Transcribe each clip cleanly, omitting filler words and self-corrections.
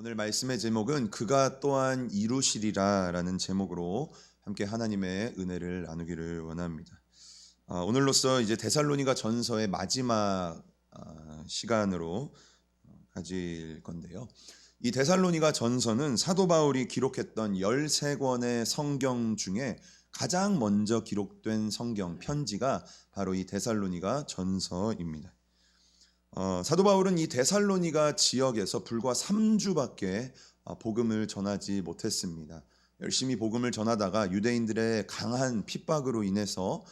오늘 말씀의 제목은 그가 또한 이루시리라라는 제목으로 함께 하나님의 은혜를 나누기를 원합니다. 오늘로써 이제 데살로니가 전서의 마지막 시간으로 가질 건데요. 이 데살로니가 전서는 사도 바울이 기록했던 13권의 성경 중에 가장 먼저 기록된 성경 편지가 바로 이 데살로니가 전서입니다. 사도 바울은 이 데살로니가 지역에서 불과 3주밖에 복음을 전하지 못했습니다. 열심히 복음을 전하다가 유대인들의 강한 핍박으로 인해서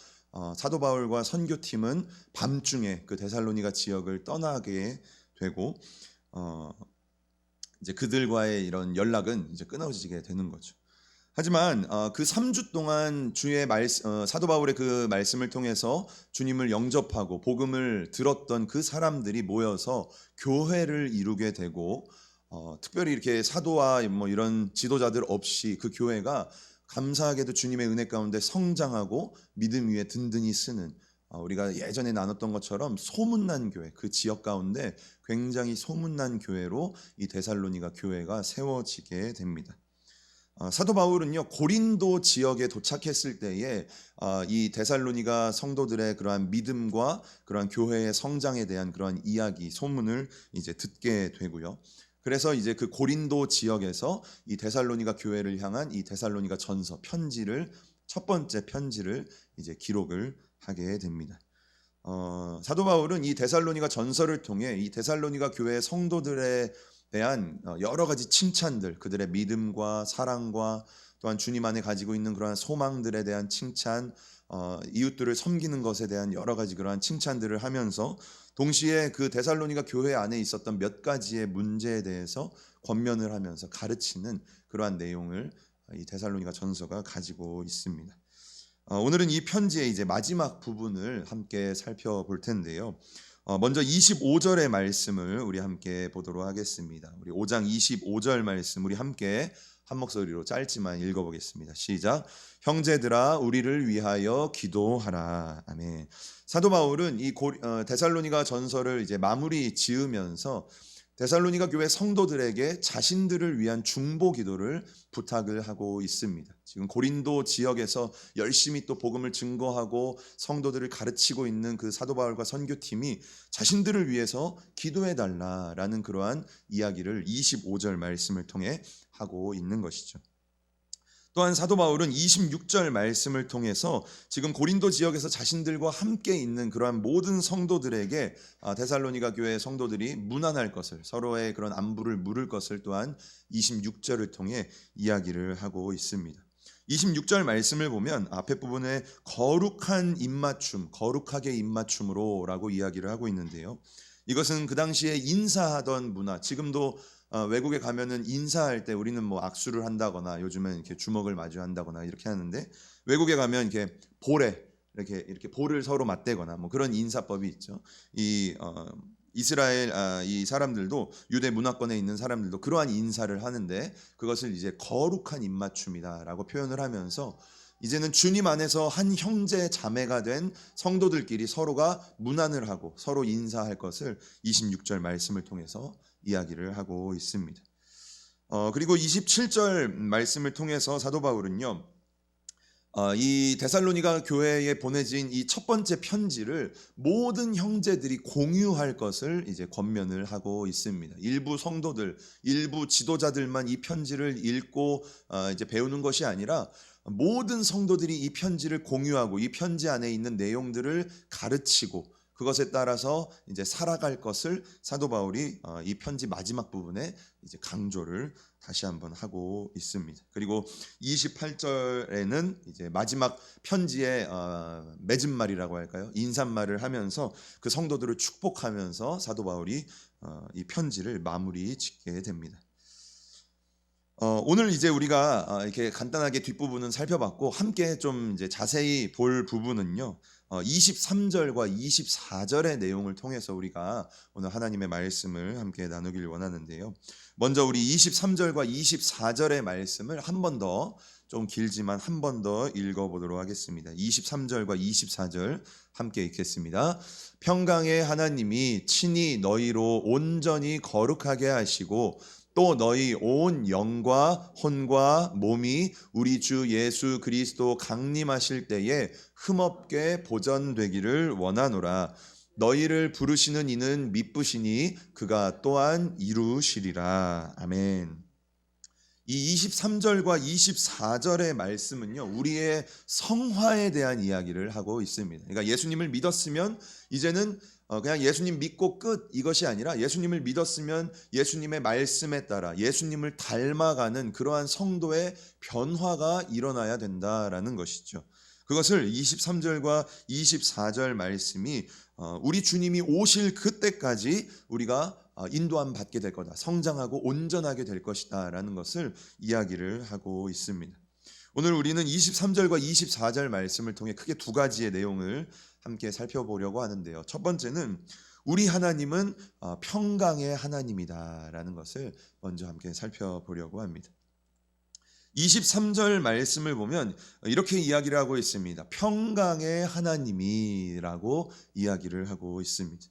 사도 바울과 선교팀은 밤중에 그 데살로니가 지역을 떠나게 되고 이제 그들과의 이런 연락은 이제 끊어지게 되는 거죠. 하지만 그 3주 동안 사도 바울의 그 말씀을 통해서 주님을 영접하고 복음을 들었던 그 사람들이 모여서 교회를 이루게 되고 특별히 이렇게 사도와 뭐 이런 지도자들 없이 그 교회가 감사하게도 주님의 은혜 가운데 성장하고 믿음 위에 든든히 쓰는 우리가 예전에 나눴던 것처럼 소문난 교회, 그 지역 가운데 굉장히 소문난 교회로 이 데살로니가 교회가 세워지게 됩니다. 사도 바울은요 고린도 지역에 도착했을 때에 이 데살로니가 성도들의 그러한 믿음과 그러한 교회의 성장에 대한 그러한 이야기 소문을 이제 듣게 되고요. 그래서 이제 그 고린도 지역에서 이 데살로니가 교회를 향한 이 데살로니가 전서 편지를 첫 번째 편지를 이제 기록을 하게 됩니다. 사도 바울은 이 데살로니가 전서를 통해 이 데살로니가 교회 성도들의 대한 여러 가지 칭찬들, 그들의 믿음과 사랑과 또한 주님 안에 가지고 있는 그러한 소망들에 대한 칭찬, 이웃들을 섬기는 것에 대한 여러 가지 그러한 칭찬들을 하면서 동시에 그 데살로니가 교회 안에 있었던 몇 가지의 문제에 대해서 권면을 하면서 가르치는 그러한 내용을 이 데살로니가 전서가 가지고 있습니다. 오늘은 이 편지의 이제 마지막 부분을 함께 살펴볼 텐데요. 먼저 25절의 말씀을 우리 함께 보도록 하겠습니다. 우리 5장 25절 말씀 우리 함께 한 목소리로 짧지만 읽어보겠습니다. 시작. 형제들아 우리를 위하여 기도하라. 아멘. 사도 바울은 이 데살로니가 전서를 이제 마무리 지으면서 데살로니가 교회 성도들에게 자신들을 위한 중보 기도를 부탁을 하고 있습니다. 지금 고린도 지역에서 열심히 또 복음을 증거하고 성도들을 가르치고 있는 그 사도 바울과 선교팀이 자신들을 위해서 기도해 달라라는 그러한 이야기를 25절 말씀을 통해 하고 있는 것이죠. 또한 사도 바울은 26절 말씀을 통해서 지금 고린도 지역에서 자신들과 함께 있는 그러한 모든 성도들에게 데살로니가 교회 성도들이 문안할 것을, 서로의 그런 안부를 물을 것을 또한 26절을 통해 이야기를 하고 있습니다. 26절 말씀을 보면 앞에 부분에 거룩한 입맞춤, 거룩하게 입맞춤으로 라고 이야기를 하고 있는데요. 이것은 그 당시에 인사하던 문화, 지금도 외국에 가면은 인사할 때 우리는 뭐 악수를 한다거나 요즘은 이렇게 주먹을 마주한다거나 이렇게 하는데 외국에 가면 이렇게 볼에 이렇게 볼을 서로 맞대거나 뭐 그런 인사법이 있죠. 이 이스라엘 이 사람들도 유대 문화권에 있는 사람들도 그러한 인사를 하는데 그것을 이제 거룩한 입맞춤이다라고 표현을 하면서 이제는 주님 안에서 한 형제 자매가 된 성도들끼리 서로가 문안을 하고 서로 인사할 것을 26절 말씀을 통해서 이야기를 하고 있습니다. 그리고 27절 말씀을 통해서 사도 바울은요, 이 데살로니가 교회에 보내진 이 첫 번째 편지를 모든 형제들이 공유할 것을 이제 권면을 하고 있습니다. 일부 성도들, 일부 지도자들만 이 편지를 읽고 이제 배우는 것이 아니라 모든 성도들이 이 편지를 공유하고 이 편지 안에 있는 내용들을 가르치고 그것에 따라서 이제 살아갈 것을 사도 바울이 이 편지 마지막 부분에 이제 강조를 다시 한번 하고 있습니다. 그리고 28절에는 이제 마지막 편지의 맺음말이라고 할까요? 인사말을 하면서 그 성도들을 축복하면서 사도 바울이 이 편지를 마무리 짓게 됩니다. 오늘 이제 우리가 이렇게 간단하게 뒷부분은 살펴봤고 함께 좀 이제 자세히 볼 부분은요. 23절과 24절의 내용을 통해서 우리가 오늘 하나님의 말씀을 함께 나누길 원하는데요. 먼저 우리 23절과 24절의 말씀을 한 번 더 좀 길지만 한 번 더 읽어보도록 하겠습니다. 23절과 24절 함께 읽겠습니다. 평강의 하나님이 친히 너희로 온전히 거룩하게 하시고 또 너희 온 영과 혼과 몸이 우리 주 예수 그리스도 강림하실 때에 흠없게 보전되기를 원하노라. 너희를 부르시는 이는 미쁘시니 그가 또한 이루시리라. 아멘. 이 23절과 24절의 말씀은요, 우리의 성화에 대한 이야기를 하고 있습니다. 그러니까 예수님을 믿었으면 이제는 그냥 예수님 믿고 끝, 이것이 아니라 예수님을 믿었으면 예수님의 말씀에 따라 예수님을 닮아가는 그러한 성도의 변화가 일어나야 된다라는 것이죠. 그것을 23절과 24절 말씀이 우리 주님이 오실 그때까지 우리가 인도함 받게 될 거다, 성장하고 온전하게 될 것이다 라는 것을 이야기를 하고 있습니다. 오늘 우리는 23절과 24절 말씀을 통해 크게 두 가지의 내용을 함께 살펴보려고 하는데요. 첫 번째는 우리 하나님은 평강의 하나님이다 라는 것을 먼저 함께 살펴보려고 합니다. 23절 말씀을 보면 이렇게 이야기를 하고 있습니다. 평강의 하나님이라고 이야기를 하고 있습니다.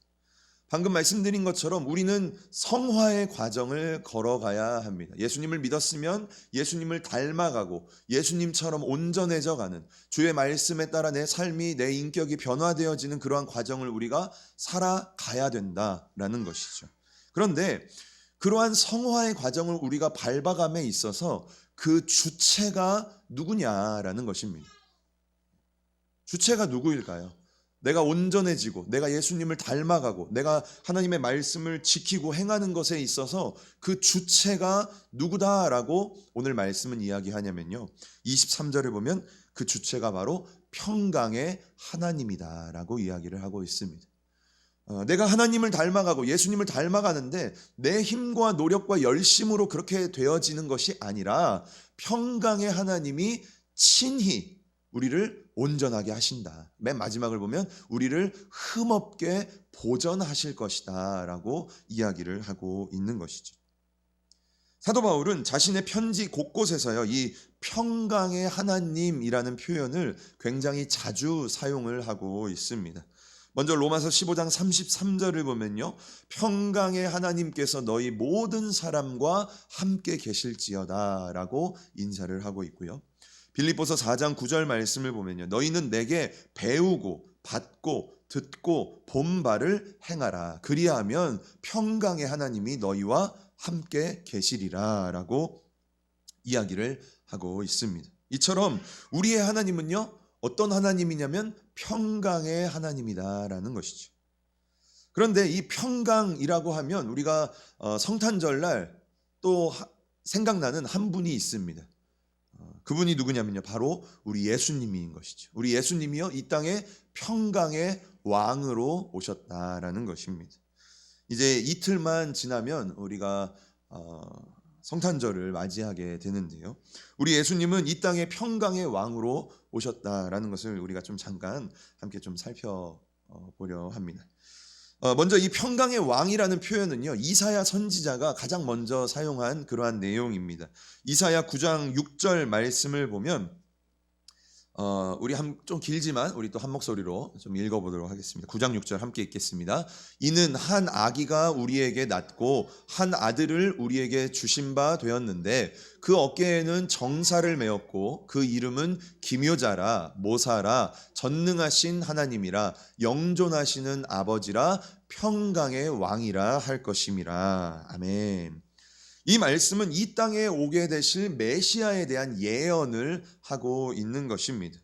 방금 말씀드린 것처럼 우리는 성화의 과정을 걸어가야 합니다. 예수님을 믿었으면 예수님을 닮아가고 예수님처럼 온전해져 가는, 주의 말씀에 따라 내 삶이, 내 인격이 변화되어지는 그러한 과정을 우리가 살아가야 된다라는 것이죠. 그런데 그러한 성화의 과정을 우리가 밟아감에 있어서 그 주체가 누구냐라는 것입니다. 주체가 누구일까요? 내가 온전해지고 내가 예수님을 닮아가고 내가 하나님의 말씀을 지키고 행하는 것에 있어서 그 주체가 누구다라고 오늘 말씀은 이야기하냐면요, 23절을 보면 그 주체가 바로 평강의 하나님이다라고 이야기를 하고 있습니다. 내가 하나님을 닮아가고 예수님을 닮아가는데 내 힘과 노력과 열심으로 그렇게 되어지는 것이 아니라 평강의 하나님이 친히 우리를 온전하게 하신다. 맨 마지막을 보면 우리를 흠없게 보전하실 것이다 라고 이야기를 하고 있는 것이죠. 사도 바울은 자신의 편지 곳곳에서요, 이 평강의 하나님이라는 표현을 굉장히 자주 사용을 하고 있습니다. 먼저 로마서 15장 33절을 보면요, 평강의 하나님께서 너희 모든 사람과 함께 계실지어다 라고 인사를 하고 있고요. 빌립보서 4장 9절 말씀을 보면요, 너희는 내게 배우고 받고 듣고 본 바를 행하라. 그리하면 평강의 하나님이 너희와 함께 계시리라 라고 이야기를 하고 있습니다. 이처럼 우리의 하나님은요, 어떤 하나님이냐면 평강의 하나님이다라는 것이죠. 그런데 이 평강이라고 하면 우리가 성탄절날 또 생각나는 한 분이 있습니다. 그분이 누구냐면요, 바로 우리 예수님인 것이죠. 우리 예수님이요, 이 땅에 평강의 왕으로 오셨다라는 것입니다. 이제 이틀만 지나면 우리가 성탄절을 맞이하게 되는데요, 우리 예수님은 이 땅에 평강의 왕으로 오셨다라는 것을 우리가 좀 잠깐 함께 좀 살펴보려 합니다. 먼저 이 평강의 왕이라는 표현은요, 이사야 선지자가 가장 먼저 사용한 그러한 내용입니다. 이사야 9장 6절 말씀을 보면 우리 좀 길지만 우리 또 한 목소리로 좀 읽어보도록 하겠습니다. 9장 6절 함께 읽겠습니다. 이는 한 아기가 우리에게 낳고 한 아들을 우리에게 주신 바 되었는데 그 어깨에는 정사를 메었고 그 이름은 기묘자라 모사라 전능하신 하나님이라 영존하시는 아버지라 평강의 왕이라 할 것임이라. 아멘. 이 말씀은 이 땅에 오게 되실 메시아에 대한 예언을 하고 있는 것입니다.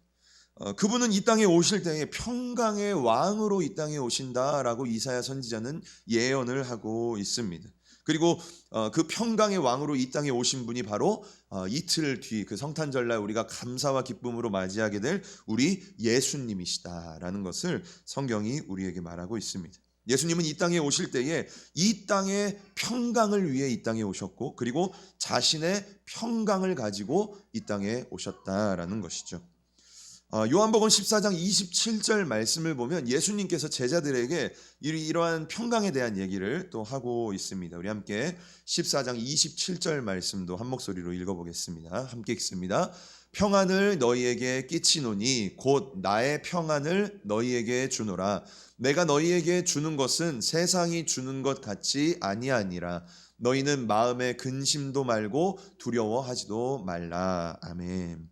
그분은 이 땅에 오실 때에 평강의 왕으로 이 땅에 오신다라고 이사야 선지자는 예언을 하고 있습니다. 그리고 그 평강의 왕으로 이 땅에 오신 분이 바로 이틀 뒤 그 성탄절날 우리가 감사와 기쁨으로 맞이하게 될 우리 예수님이시다라는 것을 성경이 우리에게 말하고 있습니다. 예수님은 이 땅에 오실 때에 이 땅의 평강을 위해 이 땅에 오셨고, 그리고 자신의 평강을 가지고 이 땅에 오셨다라는 것이죠. 요한복음 14장 27절 말씀을 보면 예수님께서 제자들에게 이러한 평강에 대한 얘기를 또 하고 있습니다. 우리 함께 14장 27절 말씀도 한 목소리로 읽어보겠습니다. 함께 읽습니다. 평안을 너희에게 끼치노니 곧 나의 평안을 너희에게 주노라. 내가 너희에게 주는 것은 세상이 주는 것 같지 아니하니라. 너희는 마음에 근심도 말고 두려워하지도 말라. 아멘.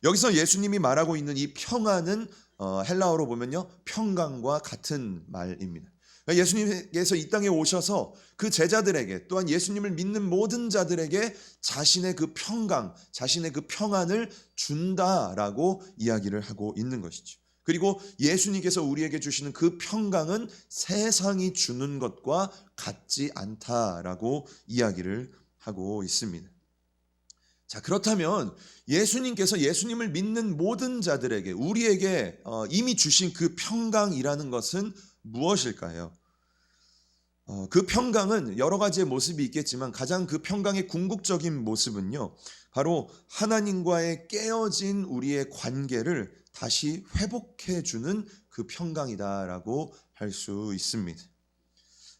여기서 예수님이 말하고 있는 이 평안은 헬라어로 보면요, 평강과 같은 말입니다. 예수님께서 이 땅에 오셔서 그 제자들에게, 또한 예수님을 믿는 모든 자들에게 자신의 그 평강, 자신의 그 평안을 준다라고 이야기를 하고 있는 것이죠. 그리고 예수님께서 우리에게 주시는 그 평강은 세상이 주는 것과 같지 않다라고 이야기를 하고 있습니다. 자, 그렇다면 예수님께서 예수님을 믿는 모든 자들에게, 우리에게 이미 주신 그 평강이라는 것은 무엇일까요? 그 평강은 여러 가지의 모습이 있겠지만 가장 그 평강의 궁극적인 모습은요, 바로 하나님과의 깨어진 우리의 관계를 다시 회복해주는 그 평강이다라고 할 수 있습니다.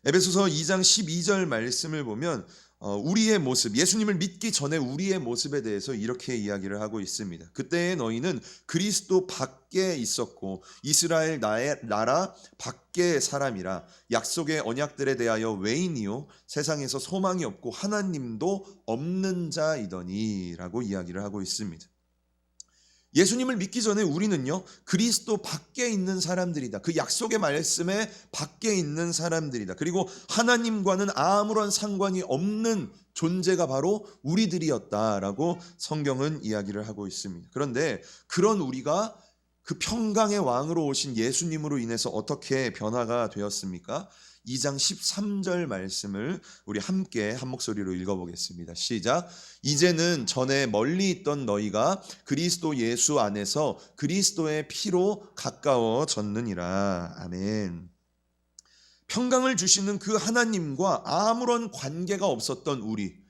에베소서 2장 12절 말씀을 보면 우리의 모습, 예수님을 믿기 전에 우리의 모습에 대해서 이렇게 이야기를 하고 있습니다. 그때의 너희는 그리스도 밖에 있었고 이스라엘 나라 밖의 사람이라. 약속의 언약들에 대하여 외인이요 세상에서 소망이 없고 하나님도 없는 자이더니 라고 이야기를 하고 있습니다. 예수님을 믿기 전에 우리는요, 그리스도 밖에 있는 사람들이다. 그 약속의 말씀에 밖에 있는 사람들이다. 그리고 하나님과는 아무런 상관이 없는 존재가 바로 우리들이었다라고 성경은 이야기를 하고 있습니다. 그런데 그런 우리가 그 평강의 왕으로 오신 예수님으로 인해서 어떻게 변화가 되었습니까? 2장 13절 말씀을 우리 함께 한 목소리로 읽어보겠습니다. 시작. 이제는 전에 멀리 있던 너희가 그리스도 예수 안에서 그리스도의 피로 가까워졌느니라. 아멘. 평강을 주시는 그 하나님과 아무런 관계가 없었던 우리,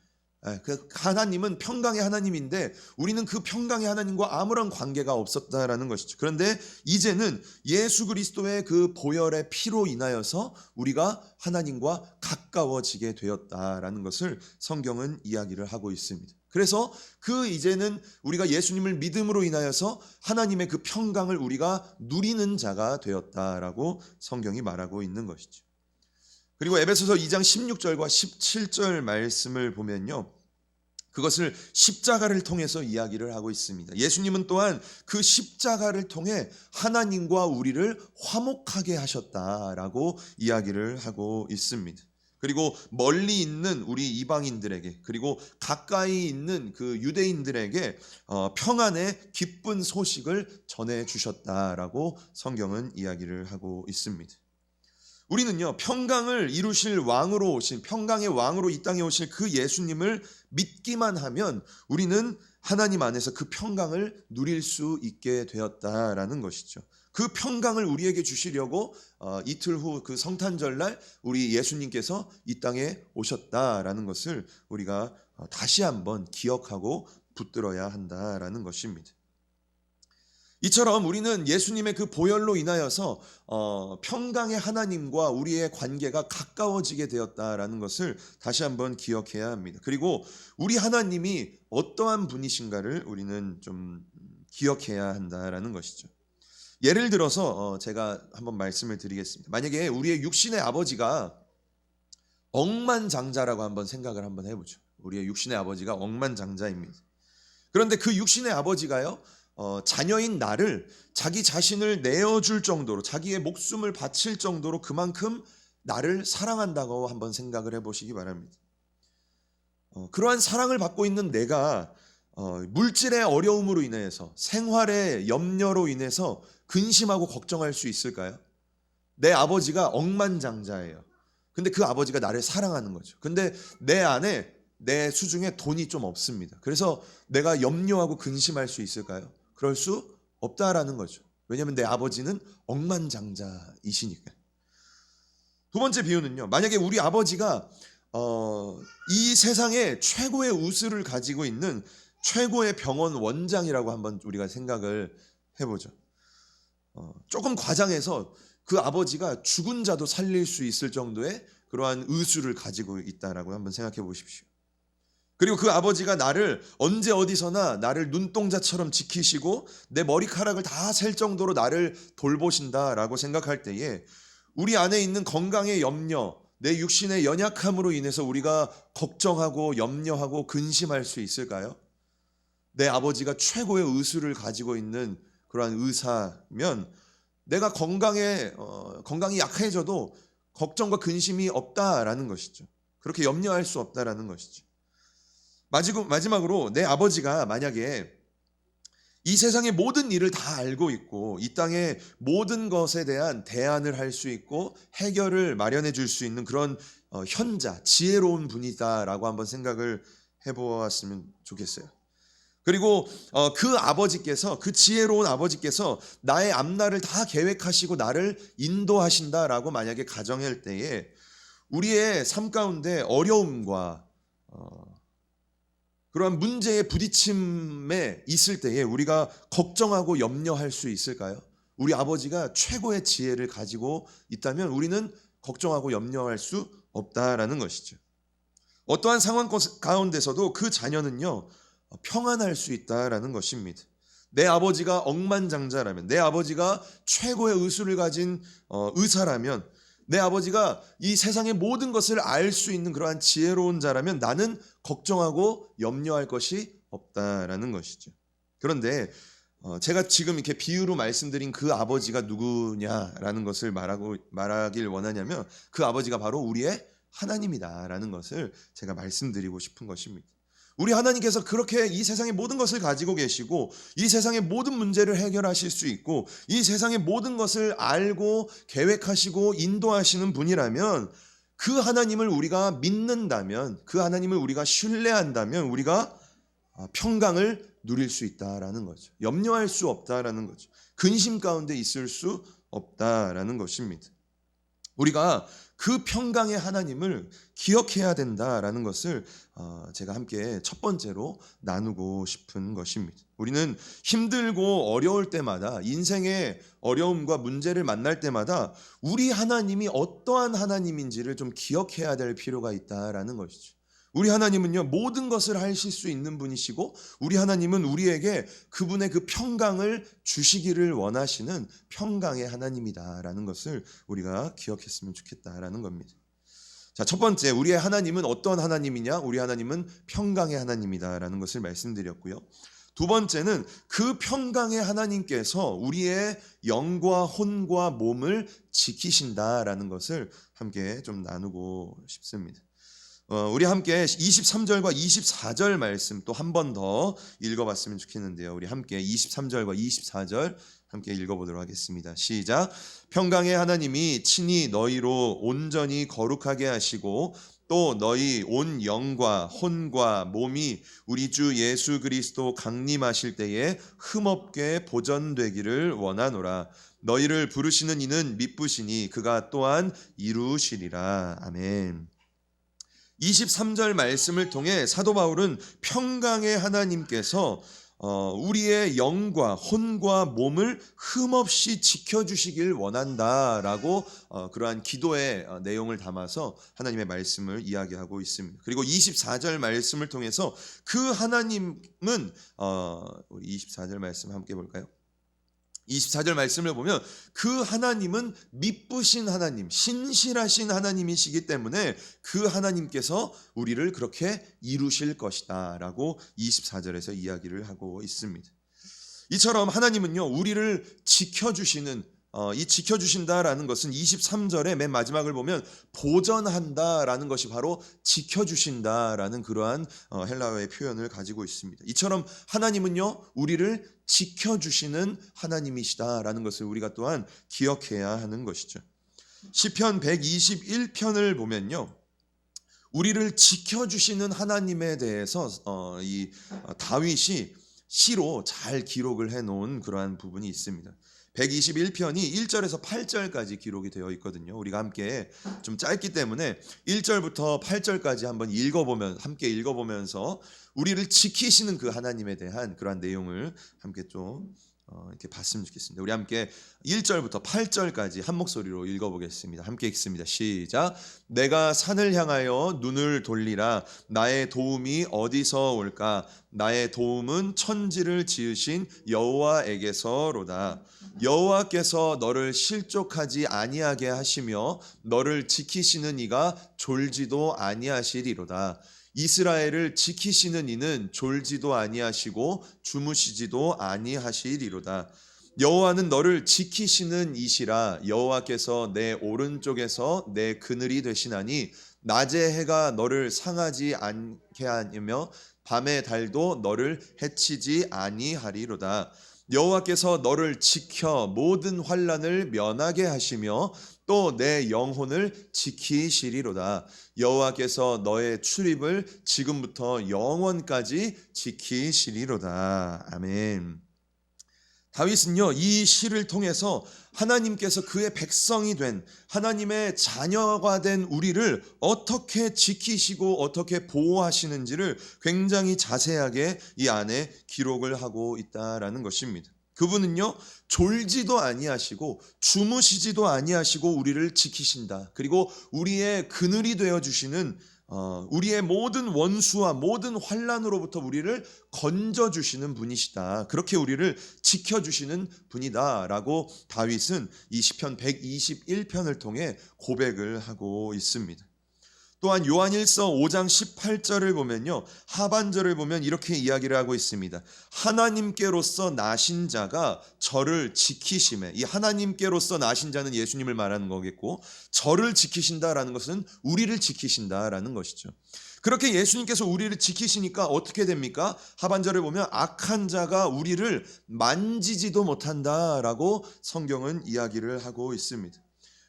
그 하나님은 평강의 하나님인데 우리는 그 평강의 하나님과 아무런 관계가 없었다라는 것이죠. 그런데 이제는 예수 그리스도의 그 보혈의 피로 인하여서 우리가 하나님과 가까워지게 되었다라는 것을 성경은 이야기를 하고 있습니다. 그래서 그 이제는 우리가 예수님을 믿음으로 인하여서 하나님의 그 평강을 우리가 누리는 자가 되었다라고 성경이 말하고 있는 것이죠. 그리고 에베소서 2장 16절과 17절 말씀을 보면요, 그것을 십자가를 통해서 이야기를 하고 있습니다. 예수님은 또한 그 십자가를 통해 하나님과 우리를 화목하게 하셨다라고 이야기를 하고 있습니다. 그리고 멀리 있는 우리 이방인들에게, 그리고 가까이 있는 그 유대인들에게 평안의 기쁜 소식을 전해주셨다라고 성경은 이야기를 하고 있습니다. 우리는요, 평강을 이루실 왕으로 오신, 평강의 왕으로 이 땅에 오실 그 예수님을 믿기만 하면 우리는 하나님 안에서 그 평강을 누릴 수 있게 되었다라는 것이죠. 그 평강을 우리에게 주시려고 이틀 후 그 성탄절날 우리 예수님께서 이 땅에 오셨다라는 것을 우리가 다시 한번 기억하고 붙들어야 한다라는 것입니다. 이처럼 우리는 예수님의 그 보혈로 인하여서 평강의 하나님과 우리의 관계가 가까워지게 되었다라는 것을 다시 한번 기억해야 합니다. 그리고 우리 하나님이 어떠한 분이신가를 우리는 좀 기억해야 한다라는 것이죠. 예를 들어서 제가 한번 말씀을 드리겠습니다. 만약에 우리의 육신의 아버지가 억만장자라고 한번 생각을 한번 해보죠. 우리의 육신의 아버지가 억만장자입니다. 그런데 그 육신의 아버지가요, 자녀인 나를 자기 자신을 내어줄 정도로, 자기의 목숨을 바칠 정도로 그만큼 나를 사랑한다고 한번 생각을 해보시기 바랍니다. 그러한 사랑을 받고 있는 내가 물질의 어려움으로 인해서, 생활의 염려로 인해서 근심하고 걱정할 수 있을까요? 내 아버지가 억만장자예요. 근데 그 아버지가 나를 사랑하는 거죠. 근데 내 안에, 내 수중에 돈이 좀 없습니다. 그래서 내가 염려하고 근심할 수 있을까요? 그럴 수 없다라는 거죠. 왜냐하면 내 아버지는 억만장자이시니까. 두 번째 비유는요, 만약에 우리 아버지가 이 세상에 최고의 우수를 가지고 있는 최고의 병원 원장이라고 한번 우리가 생각을 해보죠. 조금 과장해서 그 아버지가 죽은 자도 살릴 수 있을 정도의 그러한 의술을 가지고 있다라고 한번 생각해 보십시오. 그리고 그 아버지가 나를 언제 어디서나 나를 눈동자처럼 지키시고 내 머리카락을 다 셀 정도로 나를 돌보신다라고 생각할 때에 우리 안에 있는 건강의 염려, 내 육신의 연약함으로 인해서 우리가 걱정하고 염려하고 근심할 수 있을까요? 내 아버지가 최고의 의술을 가지고 있는 그러한 의사면 내가 건강이 약해져도 걱정과 근심이 없다라는 것이죠. 그렇게 염려할 수 없다라는 것이죠. 마지막으로 내 아버지가 만약에 이 세상의 모든 일을 다 알고 있고 이 땅의 모든 것에 대한 대안을 할 수 있고 해결을 마련해 줄 수 있는 그런 현자, 지혜로운 분이다라고 한번 생각을 해보았으면 좋겠어요. 그리고 그 지혜로운 아버지께서 나의 앞날을 다 계획하시고 나를 인도하신다라고 만약에 가정할 때에 우리의 삶 가운데 어려움과 그러한 문제의 부딪힘에 있을 때에 우리가 걱정하고 염려할 수 있을까요? 우리 아버지가 최고의 지혜를 가지고 있다면 우리는 걱정하고 염려할 수 없다라는 것이죠. 어떠한 상황 가운데서도 그 자녀는요 평안할 수 있다라는 것입니다. 내 아버지가 억만장자라면, 내 아버지가 최고의 의술을 가진 의사라면, 내 아버지가 이 세상의 모든 것을 알 수 있는 그러한 지혜로운 자라면 나는 걱정하고 염려할 것이 없다라는 것이죠. 그런데 제가 지금 이렇게 비유로 말씀드린 그 아버지가 누구냐라는 것을 말하길 원하냐면 그 아버지가 바로 우리의 하나님이다라는 것을 제가 말씀드리고 싶은 것입니다. 우리 하나님께서 그렇게 이 세상의 모든 것을 가지고 계시고 이 세상의 모든 문제를 해결하실 수 있고 이 세상의 모든 것을 알고 계획하시고 인도하시는 분이라면 그 하나님을 우리가 믿는다면, 그 하나님을 우리가 신뢰한다면 우리가 평강을 누릴 수 있다라는 거죠. 염려할 수 없다라는 거죠. 근심 가운데 있을 수 없다라는 것입니다. 우리가 그 평강의 하나님을 기억해야 된다라는 것을 제가 함께 첫 번째로 나누고 싶은 것입니다. 우리는 힘들고 어려울 때마다 인생의 어려움과 문제를 만날 때마다 우리 하나님이 어떠한 하나님인지를 좀 기억해야 될 필요가 있다라는 것이죠. 우리 하나님은요 모든 것을 하실 수 있는 분이시고 우리 하나님은 우리에게 그분의 그 평강을 주시기를 원하시는 평강의 하나님이다라는 것을 우리가 기억했으면 좋겠다라는 겁니다. 자, 첫 번째 우리의 하나님은 어떤 하나님이냐? 우리 하나님은 평강의 하나님이다라는 것을 말씀드렸고요. 두 번째는 그 평강의 하나님께서 우리의 영과 혼과 몸을 지키신다라는 것을 함께 좀 나누고 싶습니다. 우리 함께 23절과 24절 말씀 또 한 번 더 읽어봤으면 좋겠는데요. 우리 함께 23절과 24절 함께 읽어보도록 하겠습니다. 시작. 평강의 하나님이 친히 너희로 온전히 거룩하게 하시고 또 너희 온 영과 혼과 몸이 우리 주 예수 그리스도 강림하실 때에 흠없게 보전되기를 원하노라. 너희를 부르시는 이는 미쁘시니 그가 또한 이루시리라. 아멘. 23절 말씀을 통해 사도 바울은 평강의 하나님께서 우리의 영과 혼과 몸을 흠없이 지켜주시길 원한다라고 그러한 기도의 내용을 담아서 하나님의 말씀을 이야기하고 있습니다. 그리고 24절 말씀을 통해서 그 하나님은 우리 24절 말씀 함께 볼까요? 24절 말씀을 보면 그 하나님은 미쁘신 하나님, 신실하신 하나님이시기 때문에 그 하나님께서 우리를 그렇게 이루실 것이다 라고 24절에서 이야기를 하고 있습니다. 이처럼 하나님은요 우리를 지켜주시는 이 지켜주신다라는 것은 23절의 맨 마지막을 보면 보전한다라는 것이 바로 지켜주신다라는 그러한 헬라어의 표현을 가지고 있습니다. 이처럼 하나님은요 우리를 지켜주시는 하나님이시다라는 것을 우리가 또한 기억해야 하는 것이죠. 시편 121편을 보면요 우리를 지켜주시는 하나님에 대해서 이 다윗이 시로 잘 기록을 해놓은 그러한 부분이 있습니다. 121편이 1절에서 8절까지 기록이 되어 있거든요. 우리가 함께 좀 짧기 때문에 1절부터 8절까지 한번 함께 읽어보면서 우리를 지키시는 그 하나님에 대한 그러한 내용을 함께 좀 이렇게 봤으면 좋겠습니다. 우리 함께 1절부터 8절까지 한 목소리로 읽어보겠습니다. 함께 읽습니다. 시작. 내가 산을 향하여 눈을 돌리라. 나의 도움이 어디서 올까? 나의 도움은 천지를 지으신 여호와에게서로다. 여호와께서 너를 실족하지 아니하게 하시며 너를 지키시는 이가 졸지도 아니하시리로다. 이스라엘을 지키시는 이는 졸지도 아니하시고 주무시지도 아니하시리로다. 여호와는 너를 지키시는 이시라. 여호와께서 내 오른쪽에서 내 그늘이 되시나니 낮에 해가 너를 상하지 않게 하며 밤의 달도 너를 해치지 아니하리로다. 여호와께서 너를 지켜 모든 환난을 면하게 하시며 또 내 영혼을 지키시리로다. 여호와께서 너의 출입을 지금부터 영원까지 지키시리로다. 아멘. 다윗은요, 이 시를 통해서 하나님께서 그의 백성이 된 하나님의 자녀가 된 우리를 어떻게 지키시고 어떻게 보호하시는지를 굉장히 자세하게 이 안에 기록을 하고 있다라는 것입니다. 그분은요, 졸지도 아니하시고 주무시지도 아니하시고 우리를 지키신다. 그리고 우리의 그늘이 되어 주시는 우리의 모든 원수와 모든 환난으로부터 우리를 건져주시는 분이시다. 그렇게 우리를 지켜주시는 분이다라고 다윗은 이 시편 121편을 통해 고백을 하고 있습니다. 또한 요한일서 5장 18절을 보면요, 하반절을 보면 이렇게 이야기를 하고 있습니다. 하나님께로서 나신 자가 저를 지키심에, 이 하나님께로서 나신 자는 예수님을 말하는 거겠고, 저를 지키신다라는 것은 우리를 지키신다라는 것이죠. 그렇게 예수님께서 우리를 지키시니까 어떻게 됩니까? 하반절을 보면 악한 자가 우리를 만지지도 못한다라고 성경은 이야기를 하고 있습니다.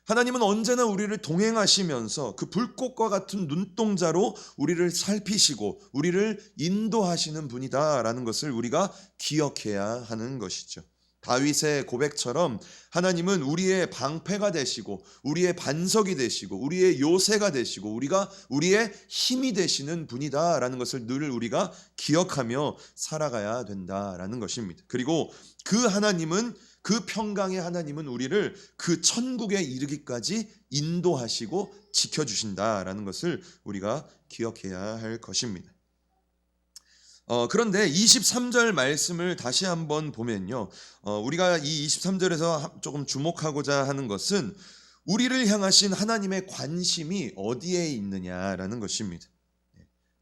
하나님은 언제나 우리를 동행하시면서 그 불꽃과 같은 눈동자로 우리를 살피시고 우리를 인도하시는 분이다라는 것을 우리가 기억해야 하는 것이죠. 다윗의 고백처럼 하나님은 우리의 방패가 되시고 우리의 반석이 되시고 우리의 요새가 되시고 우리의 힘이 되시는 분이다라는 것을 늘 우리가 기억하며 살아가야 된다라는 것입니다. 그리고 그 평강의 하나님은 우리를 그 천국에 이르기까지 인도하시고 지켜주신다라는 것을 우리가 기억해야 할 것입니다. 그런데 23절 말씀을 다시 한번 보면요, 우리가 이 23절에서 조금 주목하고자 하는 것은 우리를 향하신 하나님의 관심이 어디에 있느냐라는 것입니다.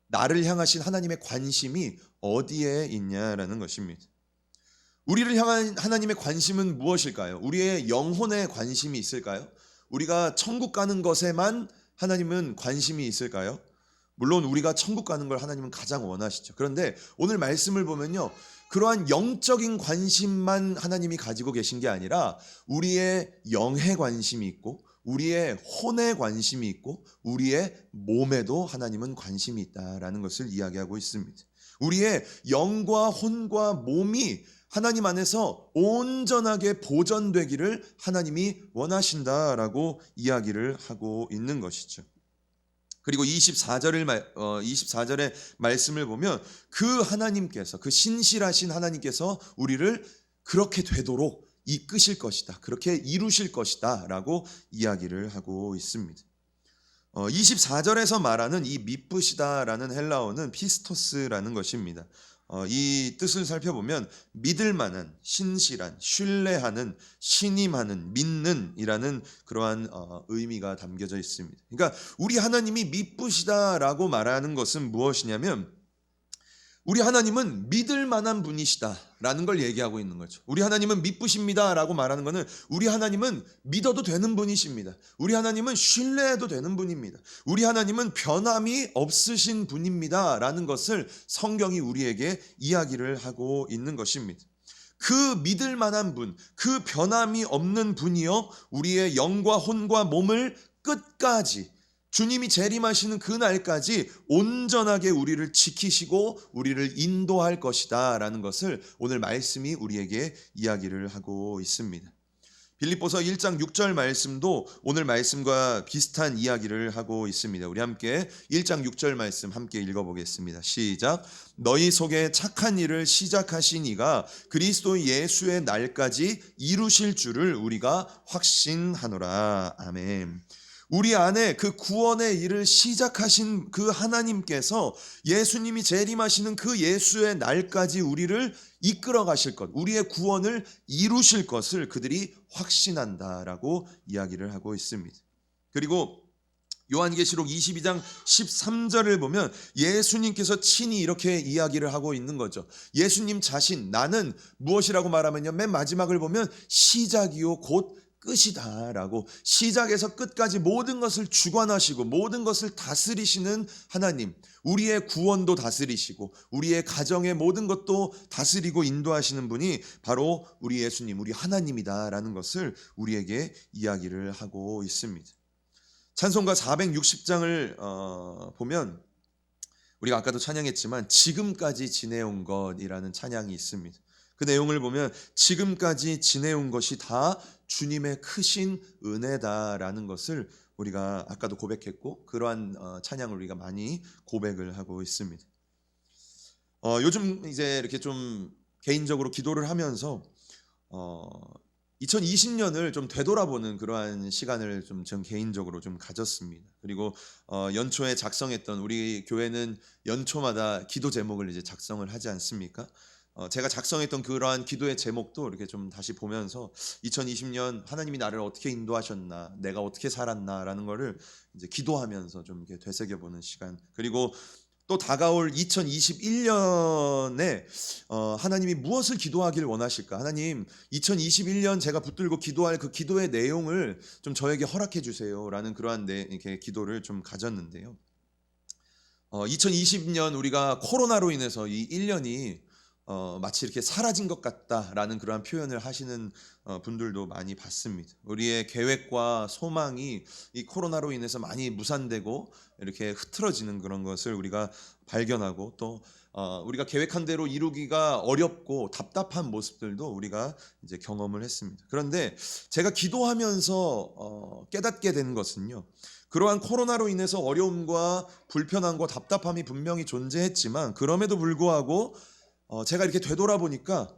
나를 향하신 하나님의 관심이 어디에 있냐라는 것입니다. 우리를 향한 하나님의 관심은 무엇일까요? 우리의 영혼에 관심이 있을까요? 우리가 천국 가는 것에만 하나님은 관심이 있을까요? 물론 우리가 천국 가는 걸 하나님은 가장 원하시죠. 그런데 오늘 말씀을 보면요, 그러한 영적인 관심만 하나님이 가지고 계신 게 아니라 우리의 영에 관심이 있고 우리의 혼에 관심이 있고 우리의 몸에도 하나님은 관심이 있다라는 것을 이야기하고 있습니다. 우리의 영과 혼과 몸이 하나님 안에서 온전하게 보존되기를 하나님이 원하신다라고 이야기를 하고 있는 것이죠. 그리고 24절의 말씀을 보면 그 하나님께서, 그 신실하신 하나님께서 우리를 그렇게 되도록 이끄실 것이다, 그렇게 이루실 것이다 라고 이야기를 하고 있습니다. 24절에서 말하는 이 미쁘시다라는 헬라어는 피스토스라는 것입니다. 이 뜻을 살펴보면 믿을 만한, 신실한, 신뢰하는, 신임하는, 믿는 이라는 그러한 의미가 담겨져 있습니다. 그러니까 우리 하나님이 미쁘시다라고 말하는 것은 무엇이냐면 우리 하나님은 믿을 만한 분이시다라는 걸 얘기하고 있는 거죠. 우리 하나님은 미쁘십니다라고 말하는 것은 우리 하나님은 믿어도 되는 분이십니다. 우리 하나님은 신뢰해도 되는 분입니다. 우리 하나님은 변함이 없으신 분입니다라는 것을 성경이 우리에게 이야기를 하고 있는 것입니다. 그 믿을 만한 분, 그 변함이 없는 분이요, 우리의 영과 혼과 몸을 끝까지 주님이 재림하시는 그날까지 온전하게 우리를 지키시고 우리를 인도할 것이다 라는 것을 오늘 말씀이 우리에게 이야기를 하고 있습니다. 빌립보서 1장 6절 말씀도 오늘 말씀과 비슷한 이야기를 하고 있습니다. 우리 함께 1장 6절 말씀 함께 읽어보겠습니다. 시작. 너희 속에 착한 일을 시작하신 이가 그리스도 예수의 날까지 이루실 줄을 우리가 확신하노라. 아멘. 우리 안에 그 구원의 일을 시작하신 그 하나님께서 예수님이 재림하시는 그 예수의 날까지 우리를 이끌어 가실 것, 우리의 구원을 이루실 것을 그들이 확신한다라고 이야기를 하고 있습니다. 그리고 요한계시록 22장 13절을 보면 예수님께서 친히 이렇게 이야기를 하고 있는 거죠. 예수님 자신, 나는 무엇이라고 말하면요, 맨 마지막을 보면 시작이요 곧 끝이다라고, 시작에서 끝까지 모든 것을 주관하시고 모든 것을 다스리시는 하나님, 우리의 구원도 다스리시고 우리의 가정의 모든 것도 다스리고 인도하시는 분이 바로 우리 예수님, 우리 하나님이다라는 것을 우리에게 이야기를 하고 있습니다. 찬송가 460장을 보면 우리가 아까도 찬양했지만 지금까지 지내온 것이라는 찬양이 있습니다. 그 내용을 보면 지금까지 지내온 것이 다 주님의 크신 은혜다라는 것을 우리가 아까도 고백했고, 그러한 찬양을 우리가 많이 고백을 하고 있습니다. 요즘 이제 이렇게 좀 개인적으로 기도를 하면서 2020년을 좀 되돌아보는 그러한 시간을 좀 전 개인적으로 좀 가졌습니다. 그리고 연초에 작성했던, 우리 교회는 연초마다 기도 제목을 이제 작성을 하지 않습니까? 제가 작성했던 그러한 기도의 제목도 이렇게 좀 다시 보면서 2020년 하나님이 나를 어떻게 인도하셨나, 내가 어떻게 살았나라는 거를 이제 기도하면서 좀 이렇게 되새겨보는 시간, 그리고 또 다가올 2021년에 하나님이 무엇을 기도하길 원하실까? 하나님, 2021년 제가 붙들고 기도할 그 기도의 내용을 좀 저에게 허락해 주세요라는 그러한 이렇게 기도를 좀 가졌는데요. 2020년 우리가 코로나로 인해서 이 1년이 마치 이렇게 사라진 것 같다라는 그러한 표현을 하시는 분들도 많이 봤습니다. 우리의 계획과 소망이 이 코로나로 인해서 많이 무산되고 이렇게 흐트러지는 그런 것을 우리가 발견하고, 또 우리가 계획한 대로 이루기가 어렵고 답답한 모습들도 우리가 이제 경험을 했습니다. 그런데 제가 기도하면서 깨닫게 된 것은요, 그러한 코로나로 인해서 어려움과 불편함과 답답함이 분명히 존재했지만, 그럼에도 불구하고 제가 이렇게 되돌아보니까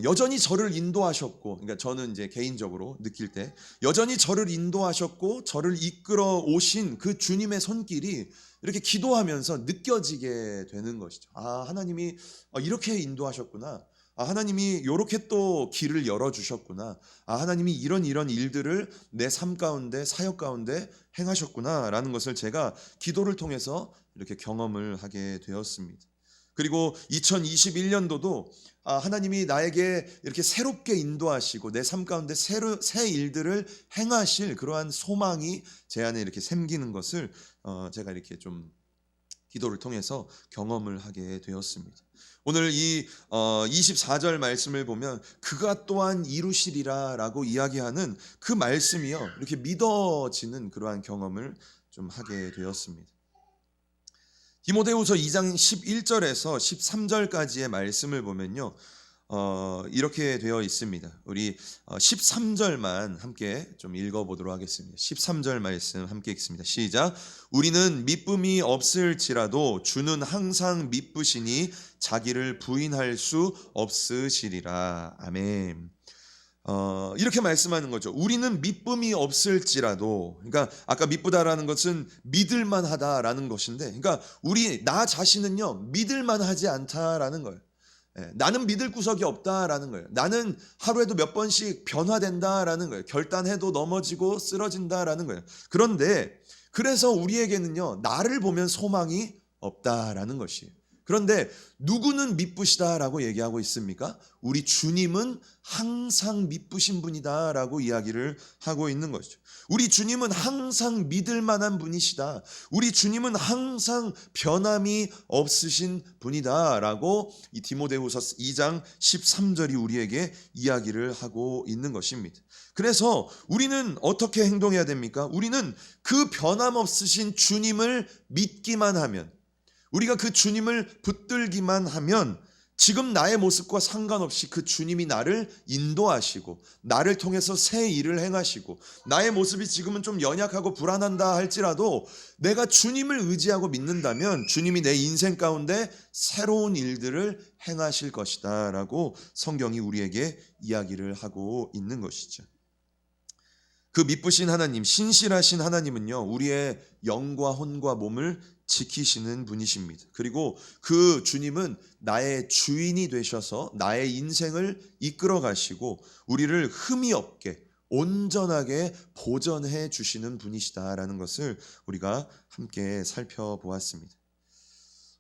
여전히 저를 인도하셨고, 그러니까 저는 이제 개인적으로 느낄 때 여전히 저를 인도하셨고 저를 이끌어 오신 그 주님의 손길이 이렇게 기도하면서 느껴지게 되는 것이죠. 아, 하나님이 이렇게 인도하셨구나. 아, 하나님이 이렇게 또 길을 열어주셨구나. 아, 하나님이 이런 일들을 내 삶 가운데, 사역 가운데 행하셨구나라는 것을 제가 기도를 통해서 이렇게 경험을 하게 되었습니다. 그리고 2021년도도 하나님이 나에게 이렇게 새롭게 인도하시고 내 삶 가운데 새 일들을 행하실 그러한 소망이 제 안에 이렇게 생기는 것을 제가 이렇게 좀 기도를 통해서 경험을 하게 되었습니다. 오늘 이 24절 말씀을 보면 그가 또한 이루시리라 라고 이야기하는 그 말씀이요, 이렇게 믿어지는 그러한 경험을 좀 하게 되었습니다. 디모데후서 2장 11절에서 13절까지의 말씀을 보면요, 이렇게 되어 있습니다. 우리 13절만 함께 좀 읽어보도록 하겠습니다. 13절 말씀 함께 읽습니다. 시작. 우리는 미쁨이 없을지라도 주는 항상 미쁘시니 자기를 부인할 수 없으시리라. 아멘. 이렇게 말씀하는 거죠. 우리는 미쁨이 없을지라도, 그러니까 아까 미쁘다라는 것은 믿을만하다라는 것인데, 그러니까 나 자신은요 믿을만하지 않다라는 거예요. 나는 믿을 구석이 없다라는 거예요. 나는 하루에도 몇 번씩 변화된다라는 거예요. 결단해도 넘어지고 쓰러진다라는 거예요. 그런데 그래서 우리에게는요 나를 보면 소망이 없다라는 것이에요. 그런데 누구는 미쁘시다라고 얘기하고 있습니까? 우리 주님은 항상 미쁘신 분이다라고 이야기를 하고 있는 것이죠. 우리 주님은 항상 믿을 만한 분이시다. 우리 주님은 항상 변함이 없으신 분이다라고 이 디모데후서 2장 13절이 우리에게 이야기를 하고 있는 것입니다. 그래서 우리는 어떻게 행동해야 됩니까? 우리는 그 변함없으신 주님을 믿기만 하면, 우리가 그 주님을 붙들기만 하면 지금 나의 모습과 상관없이 그 주님이 나를 인도하시고 나를 통해서 새 일을 행하시고 나의 모습이 지금은 좀 연약하고 불안한다 할지라도 내가 주님을 의지하고 믿는다면 주님이 내 인생 가운데 새로운 일들을 행하실 것이다 라고 성경이 우리에게 이야기를 하고 있는 것이죠. 그 미쁘신 하나님, 신실하신 하나님은요, 우리의 영과 혼과 몸을 지키시는 분이십니다. 그리고 그 주님은 나의 주인이 되셔서 나의 인생을 이끌어 가시고 우리를 흠이 없게 온전하게 보전해 주시는 분이시다라는 것을 우리가 함께 살펴보았습니다.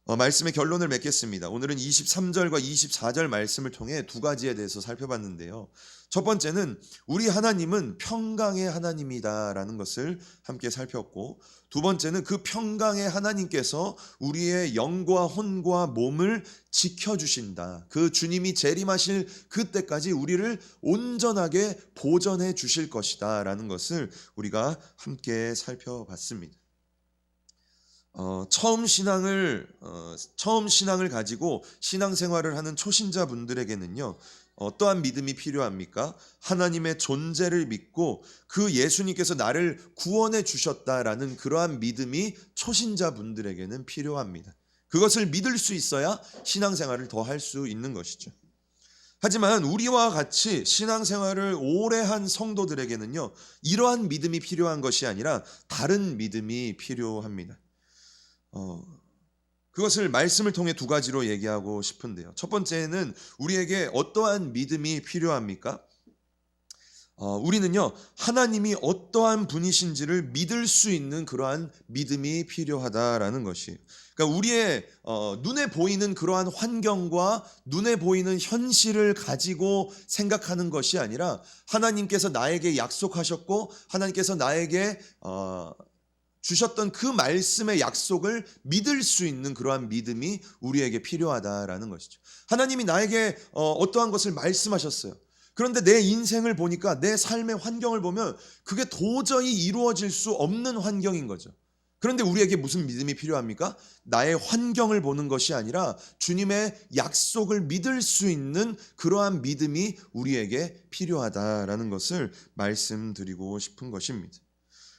말씀의 결론을 맺겠습니다. 오늘은 23절과 24절 말씀을 통해 두 가지에 대해서 살펴봤는데요. 첫 번째는 우리 하나님은 평강의 하나님이다라는 것을 함께 살폈고, 두 번째는 그 평강의 하나님께서 우리의 영과 혼과 몸을 지켜주신다. 그 주님이 재림하실 그때까지 우리를 온전하게 보전해 주실 것이다 라는 것을 우리가 함께 살펴봤습니다. 처음 신앙을 가지고 신앙생활을 하는 초신자 분들에게는요, 어떠한 믿음이 필요합니까? 하나님의 존재를 믿고 그 예수님께서 나를 구원해 주셨다라는 그러한 믿음이 초신자 분들에게는 필요합니다. 그것을 믿을 수 있어야 신앙생활을 더 할 수 있는 것이죠. 하지만 우리와 같이 신앙생활을 오래 한 성도들에게는요, 이러한 믿음이 필요한 것이 아니라 다른 믿음이 필요합니다. 그것을 말씀을 통해 두 가지로 얘기하고 싶은데요. 첫 번째는 우리에게 어떠한 믿음이 필요합니까? 우리는요, 하나님이 어떠한 분이신지를 믿을 수 있는 그러한 믿음이 필요하다라는 것이에요. 그러니까 우리의 눈에 보이는 그러한 환경과 눈에 보이는 현실을 가지고 생각하는 것이 아니라 하나님께서 나에게 약속하셨고 하나님께서 나에게 주셨던 그 말씀의 약속을 믿을 수 있는 그러한 믿음이 우리에게 필요하다라는 것이죠. 하나님이 나에게 어떠한 것을 말씀하셨어요. 그런데 내 인생을 보니까 내 삶의 환경을 보면 그게 도저히 이루어질 수 없는 환경인 거죠. 그런데 우리에게 무슨 믿음이 필요합니까? 나의 환경을 보는 것이 아니라 주님의 약속을 믿을 수 있는 그러한 믿음이 우리에게 필요하다라는 것을 말씀드리고 싶은 것입니다.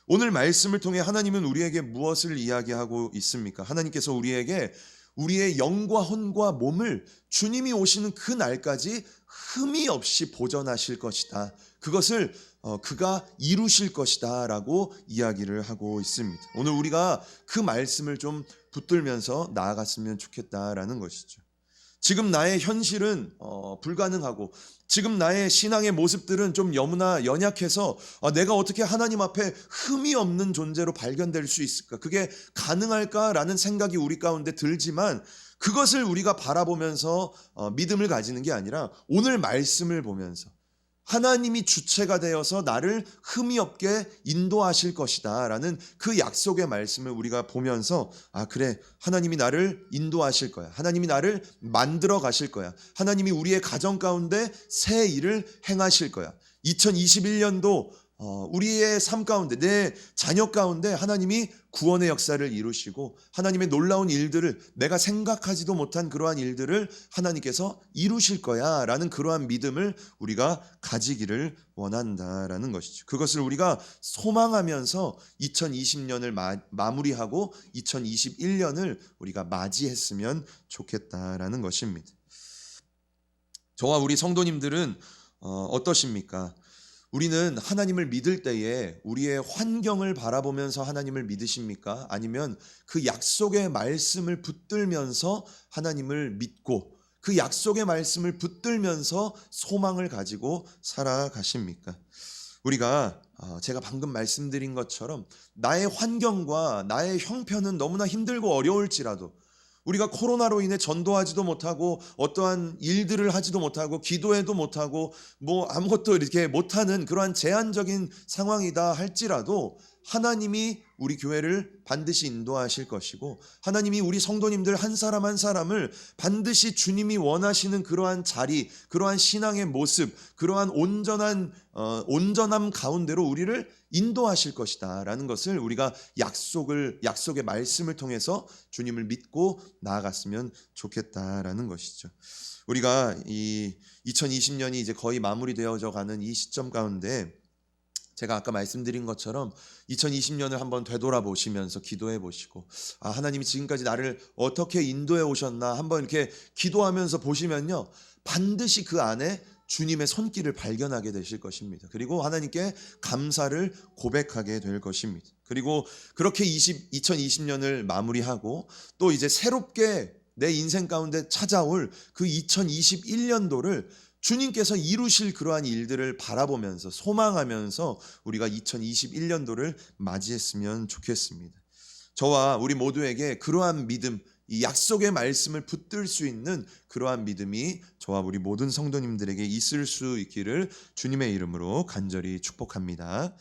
오늘 말씀을 통해 하나님은 우리에게 무엇을 이야기하고 있습니까? 하나님께서 우리에게 우리의 영과 혼과 몸을 주님이 오시는 그 날까지 흠이 없이 보전하실 것이다. 그것을 그가 이루실 것이다 라고 이야기를 하고 있습니다. 오늘 우리가 그 말씀을 좀 붙들면서 나아갔으면 좋겠다라는 것이죠. 지금 나의 현실은 불가능하고 지금 나의 신앙의 모습들은 좀 너무나 연약해서 내가 어떻게 하나님 앞에 흠이 없는 존재로 발견될 수 있을까? 그게 가능할까라는 생각이 우리 가운데 들지만 그것을 우리가 바라보면서 믿음을 가지는 게 아니라 오늘 말씀을 보면서 하나님이 주체가 되어서 나를 흠이 없게 인도하실 것이다 라는 그 약속의 말씀을 우리가 보면서 그래, 하나님이 나를 인도하실 거야. 하나님이 나를 만들어 가실 거야. 하나님이 우리의 가정 가운데 새 일을 행하실 거야. 2021년도 우리의 삶 가운데 내 자녀 가운데 하나님이 구원의 역사를 이루시고 하나님의 놀라운 일들을 내가 생각하지도 못한 그러한 일들을 하나님께서 이루실 거야 라는 그러한 믿음을 우리가 가지기를 원한다라는 것이죠. 그것을 우리가 소망하면서 2020년을 마무리하고 2021년을 우리가 맞이했으면 좋겠다라는 것입니다. 저와 우리 성도님들은 어떠십니까? 우리는 하나님을 믿을 때에 우리의 환경을 바라보면서 하나님을 믿으십니까? 아니면 그 약속의 말씀을 붙들면서 하나님을 믿고 그 약속의 말씀을 붙들면서 소망을 가지고 살아가십니까? 우리가 제가 방금 말씀드린 것처럼 나의 환경과 나의 형편은 너무나 힘들고 어려울지라도 우리가 코로나로 인해 전도하지도 못하고 어떠한 일들을 하지도 못하고 기도해도 못하고 아무것도 이렇게 못하는 그러한 제한적인 상황이다 할지라도 하나님이 우리 교회를 반드시 인도하실 것이고 하나님이 우리 성도님들 한 사람 한 사람을 반드시 주님이 원하시는 그러한 자리, 그러한 신앙의 모습, 그러한 온전함 가운데로 우리를 인도하실 것이다 라는 것을 우리가 약속의 말씀을 통해서 주님을 믿고 나아갔으면 좋겠다라는 것이죠. 우리가 이 2020년이 이제 거의 마무리되어져 가는 이 시점 가운데 제가 아까 말씀드린 것처럼 2020년을 한번 되돌아보시면서 기도해 보시고 하나님이 지금까지 나를 어떻게 인도해 오셨나 한번 이렇게 기도하면서 보시면요, 반드시 그 안에 주님의 손길을 발견하게 되실 것입니다. 그리고 하나님께 감사를 고백하게 될 것입니다. 그리고 그렇게 2020년을 마무리하고 또 이제 새롭게 내 인생 가운데 찾아올 그 2021년도를 주님께서 이루실 그러한 일들을 바라보면서 소망하면서 우리가 2021년도를 맞이했으면 좋겠습니다. 저와 우리 모두에게 그러한 믿음, 이 약속의 말씀을 붙들 수 있는 그러한 믿음이 저와 우리 모든 성도님들에게 있을 수 있기를 주님의 이름으로 간절히 축복합니다.